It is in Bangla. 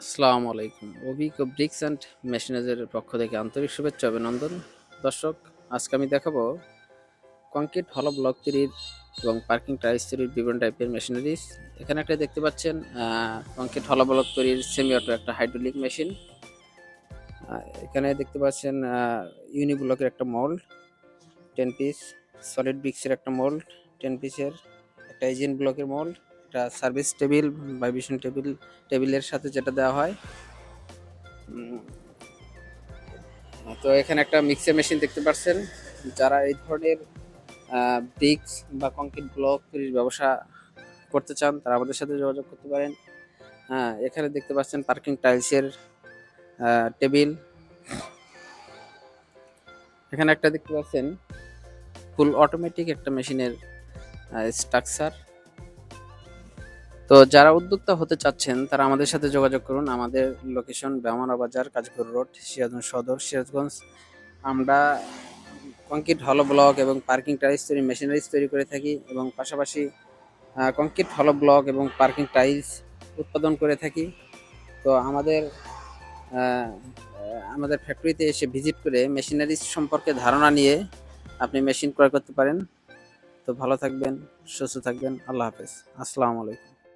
আসসালামু আলাইকুম। অভিজ্ঞ ব্রিক্স অ্যান্ড মেশিনারিজের পক্ষ থেকে আন্তরিক শুভেচ্ছা অভিনন্দন। দর্শক, আজকে আমি দেখাবো কংক্রিট হলো ব্লক তৈরির এবং পার্কিং টাইলস তৈরির বিভিন্ন টাইপের মেশিনারিজ। এখানে একটা দেখতে পাচ্ছেন কংক্রিট হলো ব্লক তৈরির সেমি অটো একটা হাইড্রোলিক মেশিন। এখানে দেখতে পাচ্ছেন ইউনিব্লকের একটা মোল্ড 10 পিস, সলিড ব্রিক্সের একটা মোল্ড 10 পিসের, একটা এজেন্ট ব্লকের মোল্ড, একটা সার্ভিস টেবিল ভাইব্রেশন টেবিলের সাথে যেটা দেওয়া হয়। তো এখানে একটা মিক্সার মেশিন দেখতে পাচ্ছেন। যারা এই ধরনের ব্রিক্স বা কংক্রিট ব্লক তৈরির ব্যবসা করতে চান তারা আমাদের সাথে যোগাযোগ করতে পারেন। হ্যাঁ, এখানে দেখতে পাচ্ছেন পার্কিং টাইলসের টেবিল। এখানে একটা দেখতে পাচ্ছেন ফুল অটোমেটিক একটা মেশিনের স্ট্রাকচার। তো যারা উদ্যোক্তা হতে চাচ্ছেন তারা আমাদের সাথে যোগাযোগ করুন। আমাদের লোকেশন ব্রাহ্মণা বাজার, কাজীপুর রোড, সিরাজগঞ্জ সদর, সিরাজগঞ্জ। আমরা কংক্রিট হলো ব্লক এবং পার্কিং টাইলস তৈরি মেশিনারিজ তৈরি করে থাকি এবং পাশাপাশি কংক্রিট হলো ব্লক এবং পার্কিং টাইলস উৎপাদন করে থাকি। তো আমাদের ফ্যাক্টরিতে এসে ভিজিট করে মেশিনারিজ সম্পর্কে ধারণা নিয়ে আপনি মেশিন ক্রয় করতে পারেন। তো ভালো থাকবেন, সুস্থ থাকবেন। আল্লাহ হাফেজ। আসসালামু আলাইকুম।